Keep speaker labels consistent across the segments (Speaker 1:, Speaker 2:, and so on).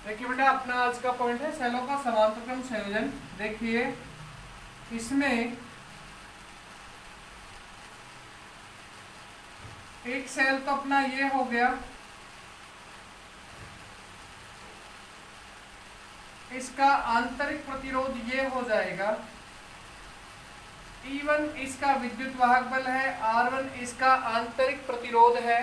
Speaker 1: देखिए बेटा, अपना आज का पॉइंट है सेलों का समांतरक्रम संयोजन। देखिए इसमें एक सेल तो अपना ये हो गया, इसका आंतरिक प्रतिरोध ये हो जाएगा, E1 इसका विद्युत वाहक बल है, R1 इसका आंतरिक प्रतिरोध है।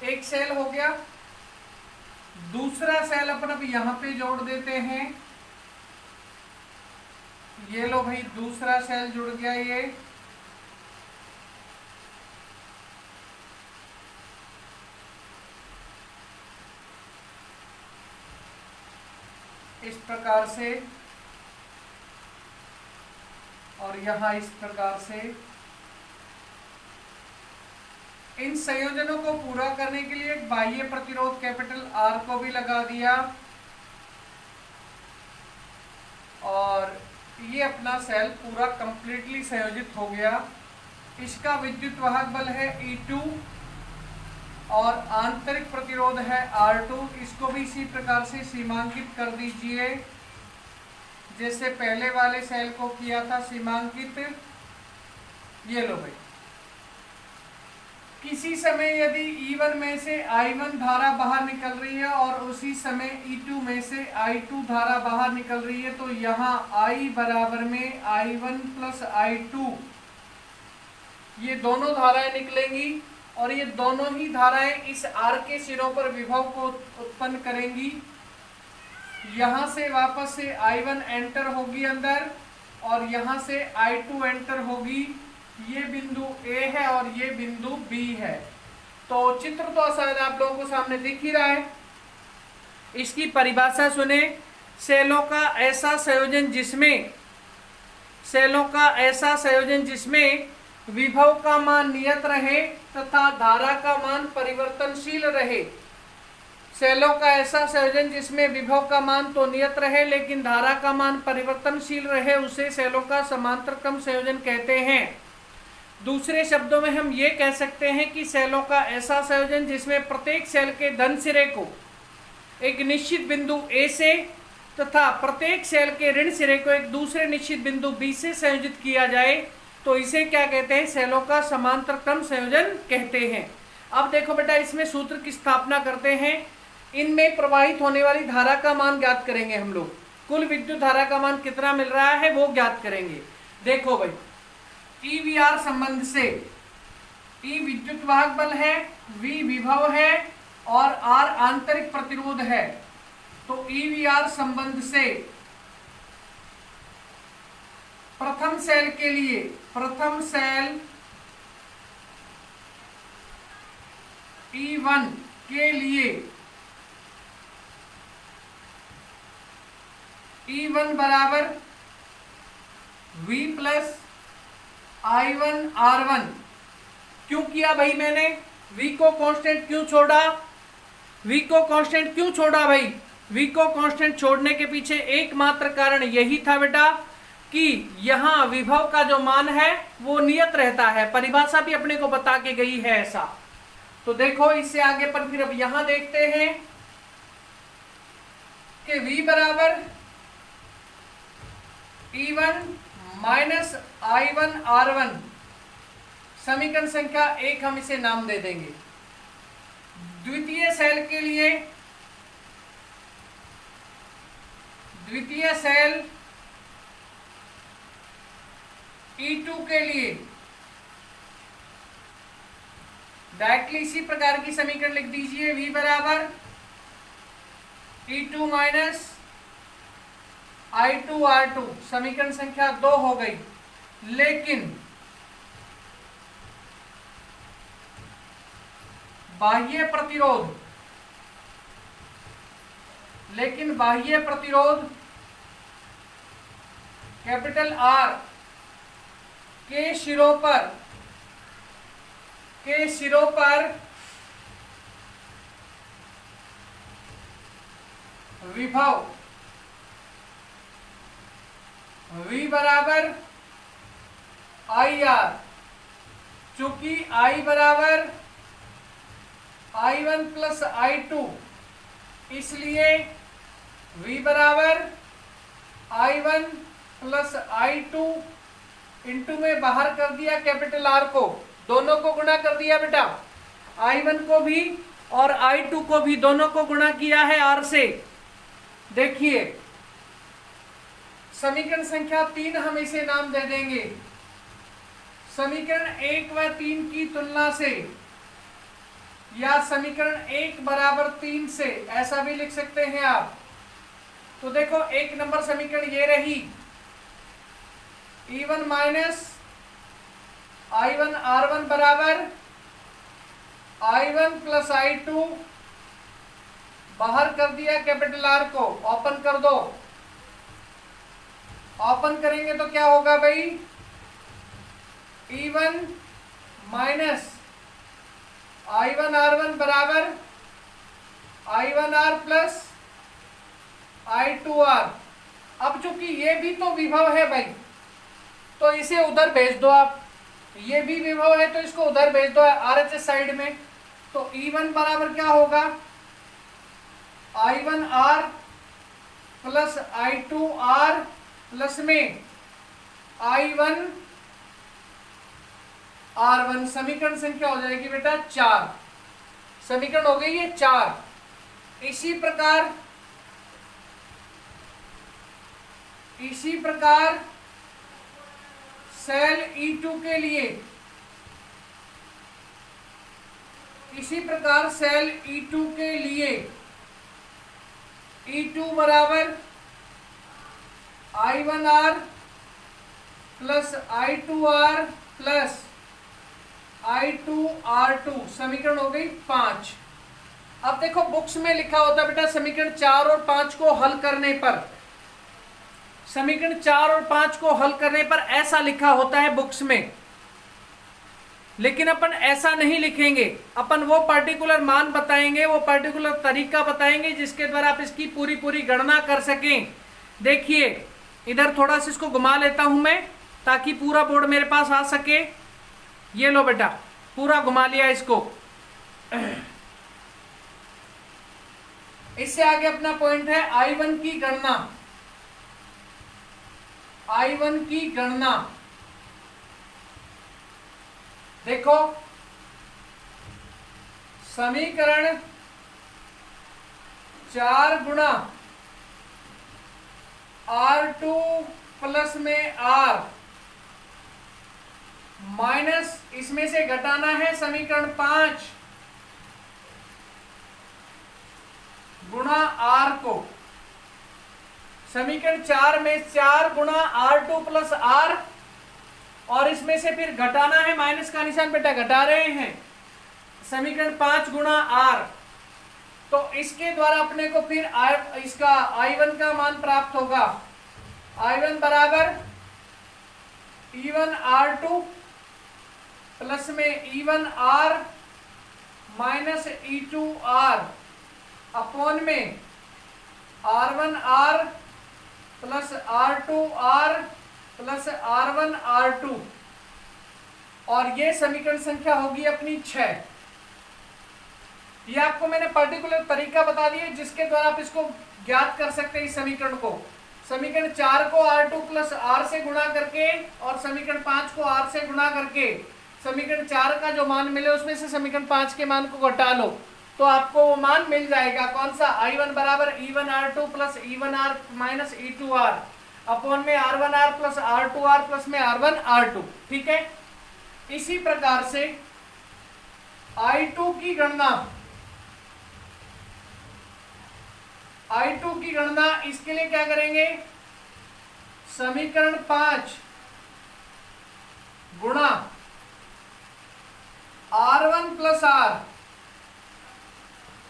Speaker 1: एक सेल हो गया। दूसरा सेल अपन अब यहां पे जोड़ देते हैं। ये लो भाई, दूसरा सेल जुड़ गया। ये इस प्रकार से और यहां इस प्रकार से। इन संयोजनों को पूरा करने के लिए एक बाह्य प्रतिरोध कैपिटल R को भी लगा दिया और ये अपना सेल पूरा कंप्लीटली संयोजित हो गया। इसका विद्युत वाहक बल है E2 और आंतरिक प्रतिरोध है R2। इसको भी इसी प्रकार से सीमांकित कर दीजिए जैसे पहले वाले सेल को किया था सीमांकित। ये लो भाई, किसी समय यदि E1 में से I1 धारा बाहर निकल रही है और उसी समय E2 में से I2 धारा बाहर निकल रही है, तो यहाँ I बराबर में I1 प्लस I2 ये दोनों धाराएं निकलेंगी और ये दोनों ही धाराएं इस R के सिरों पर विभव को उत्पन्न करेंगी। यहाँ से वापस से I1 एंटर होगी अंदर और यहाँ से I2 एंटर होगी। ये बिंदु A है और ये बिंदु B है। तो चित्र तो शायद आप लोगों को सामने दिख ही रहा है। इसकी परिभाषा सुने, सेलों का ऐसा संयोजन जिसमें विभव का मान नियत रहे तथा धारा का मान परिवर्तनशील रहे। सेलों का ऐसा संयोजन जिसमें विभव का मान तो नियत रहे लेकिन धारा का मान परिवर्तनशील रहे, उसे सेलों का समांतरक्रम संयोजन कहते हैं। दूसरे शब्दों में हम ये कह सकते हैं कि सेलों का ऐसा संयोजन जिसमें प्रत्येक सेल के धन सिरे को एक निश्चित बिंदु A से तथा प्रत्येक सेल के ऋण सिरे को एक दूसरे निश्चित बिंदु B से संयोजित किया जाए, तो इसे क्या कहते हैं? सेलों का समांतरक्रम संयोजन कहते हैं। अब देखो बेटा, इसमें सूत्र की स्थापना करते हैं। इनमें प्रवाहित होने वाली धारा का मान ज्ञात करेंगे हम लोग। कुल विद्युत धारा का मान कितना मिल रहा है वो ज्ञात करेंगे। देखो भाई, EVR संबंध से E विद्युत वाहक बल है, V विभव है और R आंतरिक प्रतिरोध है। तो EVR संबंध से प्रथम सेल के लिए, प्रथम सेल E1 के लिए E1 बराबर V प्लस I1 R1। क्यों किया भाई मैंने? V को कांस्टेंट क्यों छोड़ा? V को कांस्टेंट क्यों छोड़ा भाई? V को कांस्टेंट छोड़ने के पीछे एकमात्र कारण यही था बेटा कि यहां विभव का जो मान है वो नियत रहता है। परिभाषा भी अपने को बता के गई है ऐसा। तो देखो, इससे आगे पर फिर अब यहां देखते हैं कि V बराबर E1 माइनस I1 R1। समीकरण संख्या 1 हम इसे नाम दे देंगे। द्वितीय सेल के लिए, द्वितीय सेल E2 के लिए डायरेक्टली इसी प्रकार की समीकरण लिख दीजिए। V बराबर E2 माइनस I2 R2। समीकरण संख्या 2 हो गई। लेकिन बाह्य प्रतिरोध कैपिटल R के सिरों पर विभव V बराबर आई आर, चूंकि I बराबर I1 प्लस I2, इसलिए V बराबर I1 प्लस I2 इंटू में बाहर कर दिया कैपिटल R को, दोनों को गुणा कर दिया बेटा, I1 को भी और I2 को भी, दोनों को गुणा किया है R से। देखिए समीकरण संख्या 3 हम इसे नाम दे देंगे। समीकरण 1 व 3 की तुलना से, या समीकरण 1 बराबर 3 से, ऐसा भी लिख सकते हैं आप। तो देखो 1 नंबर समीकरण ये रही, E1 माइनस I1 R1 बराबर I1 प्लस I2, बाहर कर दिया कैपिटल R को, ओपन कर दो। ओपन करेंगे तो क्या होगा भाई, E1 माइनस I1 R1 बराबर I1 R plus I2 R। अब चूंकि ये भी तो विभव है भाई, तो इसे उधर भेज दो आप, ये भी विभव है तो इसको उधर भेज दो RHS साइड में। तो E1 बराबर क्या होगा, I1 R plus I2 R plus में I1 R1। समीकरण संख्या हो जाएगी बेटा 4, समीकरण हो गई है 4। इसी प्रकार सेल E2 के लिए, इसी प्रकार सेल E2 के लिए E2 बराबर I1 R plus I2 R plus I2 R2, समीकरण हो गई 5। अब देखो बुक्स में लिखा होता है बेटा समीकरण 4 और 5 को हल करने पर, समीकरण 4 और 5 को हल करने पर ऐसा लिखा होता है बुक्स में, लेकिन अपन ऐसा नहीं लिखेंगे। अपन वो पर्टिकुलर मान बताएंगे, वो पर्टिकुलर तरीका बताएंगे जिसके द्वारा आप इसकी पूरी गणना कर सकें। देखिए इधर थोड़ा सा इसको घुमा लेता हूं मैं, ताकि पूरा बोर्ड मेरे पास आ सके। ये लो बेटा, पूरा घुमा लिया इसको। इससे आगे अपना पॉइंट है I1 की गणना। I1 की गणना देखो, समीकरण 4 गुणा R2 प्लस में R माइनस, इसमें से घटाना है समीकरण 5 गुणा R को। समीकरण 4 में 4 गुणा R2 प्लस R, और इसमें से फिर घटाना है, माइनस का निशान बेटा घटा रहे हैं, समीकरण 5 गुणा R। तो इसके द्वारा अपने को फिर इसका I1 का मान प्राप्त होगा। I1 बराबर E1 R2 प्लस में E1 R minus E2 R upon में R1 R plus R2 R plus R1 R2, और ये समीकरण संख्या होगी अपनी 6। ये आपको मैंने पर्टिकुलर तरीका बता दिया जिसके द्वारा आप इसको ज्ञात कर सकते हैं। इस समीकरण को, समीकरण 4 को R2 प्लस R से गुणा करके और समीकरण 5 को R से गुणा करके समीकरण 4 का जो मान मिले उसमें से समीकरण 5 के मान को घटा लो, तो आपको वो मान मिल जाएगा। कौन सा, I1 बराबर E1 R2 plus E1 R minus E2 R upon में R1 R plus R2 R plus में R1 R2। ठीक है, इसी प्रकार से I2 की गणना इसके लिए क्या करेंगे, समीकरण 5 गुणा R1 प्लस R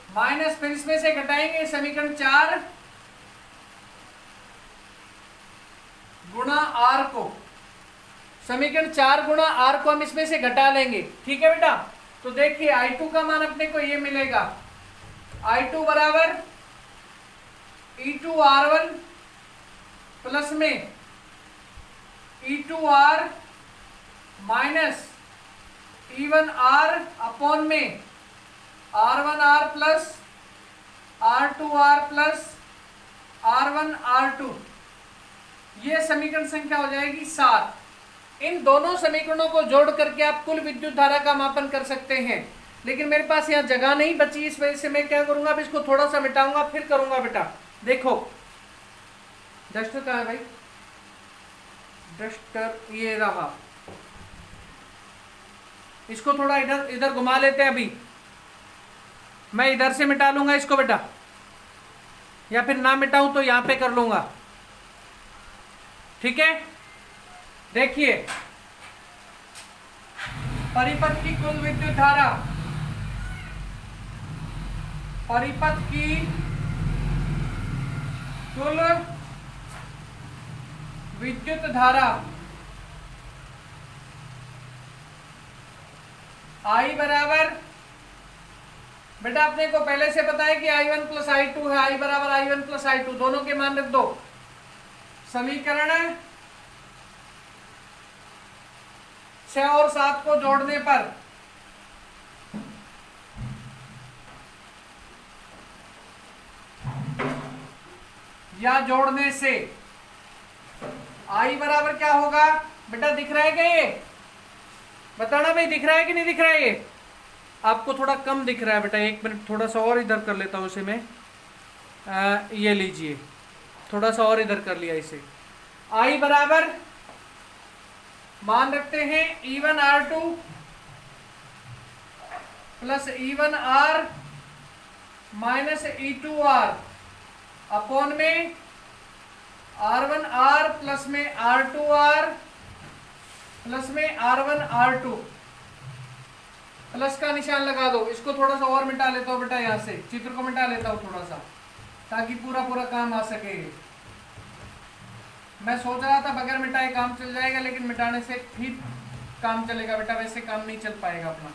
Speaker 1: माइनस, फिर इसमें से घटाएंगे समीकरण 4 गुणा R को। समीकरण 4 गुणा R को हम इसमें से घटा लेंगे। ठीक है बेटा, तो देखिए I2 का मान अपने को ये मिलेगा, I2 बराबर E2 R1 प्लस में E2 R minus E1R upon में R1R plus R2R plus R1R2, ये समीकरण संख्या हो जाएगी 7। इन दोनों समीकरणों को जोड़ करके आप कुल विद्युत धारा का मापन कर सकते हैं, लेकिन मेरे पास यहाँ जगह नहीं बची, इस वजह से मैं क्या करूंगा, अब इसको थोड़ा सा मिटाऊंगा फिर करूंगा बेटा। देखो डस्टर कहाँ है भाई, डस्टर ये रहा, इसको थोड़ा इधर इधर घुमा लेते हैं। अभी मैं इधर से मिटा लूंगा इसको बेटा, या फिर ना मिटाऊं तो यहां पे कर लूंगा, ठीक है। देखिए परिपथ की कुल विद्युत धारा, परिपथ की कुल विद्युत धारा I बराबर, बेटा अपने को पहले से पता है कि I1 प्लस I2 है, I बराबर I1 प्लस I2, दोनों के मान रख दो। समीकरण 6 और 7 को जोड़ने पर या जोड़ने से I बराबर क्या होगा बेटा, दिख रहा है क्या ये, बताना भाई, दिख रहा है कि नहीं दिख रहा है। ये आपको थोड़ा कम दिख रहा है बेटा, एक मिनट थोड़ा सा और इधर कर लेता हूँ इसे मैं, ये लीजिए थोड़ा सा और इधर कर लिया इसे। I बराबर मान रखते हैं E1R2 plus E1R minus E2R upon में R1R प्लस में R2R प्लस में R1R2, प्लस का निशान लगा दो। इसको थोड़ा सा और मिटा लेता हूँ बेटा, यहाँ से चित्र को मिटा लेता हूँ थोड़ा सा, ताकि पूरा पूरा काम आ सके। मैं सोच रहा था बगैर मिटाए काम चल जाएगा, लेकिन मिटाने से भी काम चलेगा बेटा, वैसे काम नहीं चल पाएगा अपना।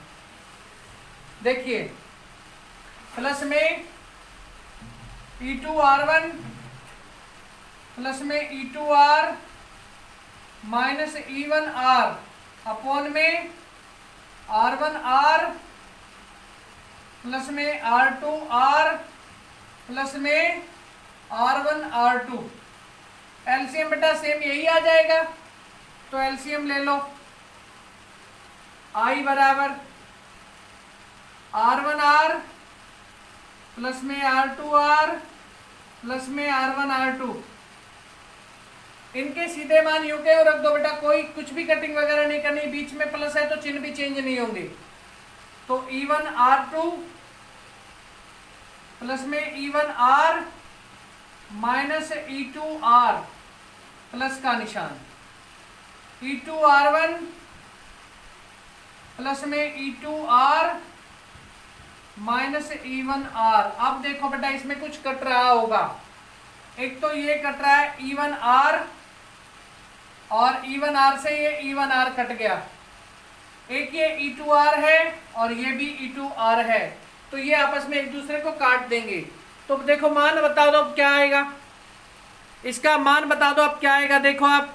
Speaker 1: देखिए प्लस में E2R1 प्लस में E2R माइनस E1R अपॉन में R1R प्लस में R2R प्लस में R1R2। एलसीएम बेटा सेम यही आ जाएगा, तो एलसीएम ले लो। I बराबर R1R प्लस में R2R प्लस में R1R2, इनके सीधे मान यूं के रख दो बेटा, कोई कुछ भी कटिंग वगैरह नहीं करनी, बीच में प्लस है तो चिन्ह भी चेंज नहीं होंगे। तो E1R2 प्लस में E1R माइनस E2R प्लस का निशान, E2R1 प्लस में E2R माइनस E1R। अब देखो बेटा इसमें कुछ कट रहा होगा, एक तो ये कट रहा है E1R, और E1R से ये E1R कट गया, एक ये E2R है और ये भी E2R है, तो ये आपस में एक दूसरे को काट देंगे। तो देखो मान बता दो अब क्या आएगा, इसका मान बता दो अब क्या आएगा। देखो आप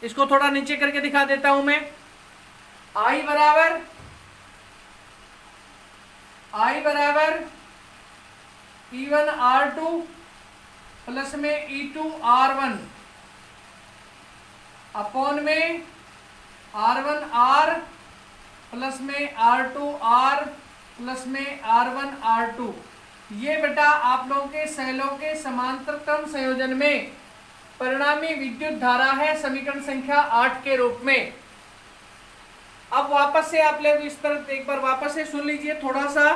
Speaker 1: इसको थोड़ा नीचे करके दिखा देता हूं मैं। I बराबर E1R2 प्लस में E2R1 अपॉन में R1R प्लस में R2R प्लस में R1R2। ये बेटा आप लोगों के सेलों के समांतर क्रम संयोजन में परिणामी विद्युत धारा है, समीकरण संख्या 8 के रूप में। अब वापस से आप लोग इस तरह एक बार वापस से सुन लीजिए थोड़ा सा।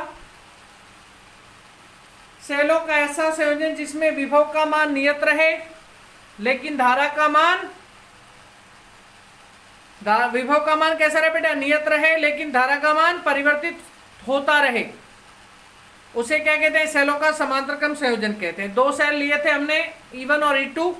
Speaker 1: सेलों का ऐसा संयोजन जिसमें विभव का मान नियत रहे लेकिन धारा का मान, विभव का मान कैसा रहे बेटा, नियत रहे लेकिन धारा का मान परिवर्तित होता रहे, उसे क्या कहते हैं, सेलों का समांतर क्रम संयोजन कहते हैं। दो सेल लिए थे हमने E1 और E2,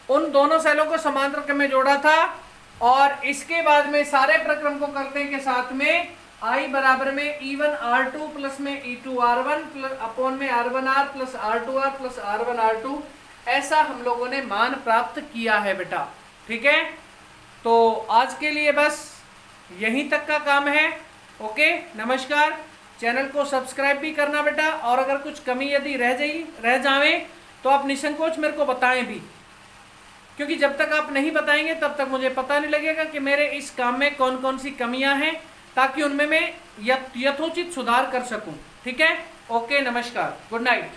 Speaker 1: उन दोनों सेलों को समांतर क्रम में जोड़ा था, और इसके बाद में सारे प्रक्रम को करने के साथ में I बराबर में E1R2 प्लस में E2R1 प्लस अपॉन में R1R plus R2R plus R1R2, ऐसा हम लोगों ने मान प्राप्त किया है बेटा, ठीक है। तो आज के लिए बस यहीं तक का काम है। ओके, नमस्कार। चैनल को सब्सक्राइब भी करना बेटा, और अगर कुछ कमी यदि रह जावे तो आप निसंकोच मेरे को बताएं भी, क्योंकि जब तक आप नहीं बताएंगे तब तक मुझे पता नहीं लगेगा कि मेरे इस काम में कौन कौन सी कमियां हैं, ताकि उनमें मैं यथोचित सुधार कर सकूं। ठीक है, ओके, नमस्कार, गुड नाइट।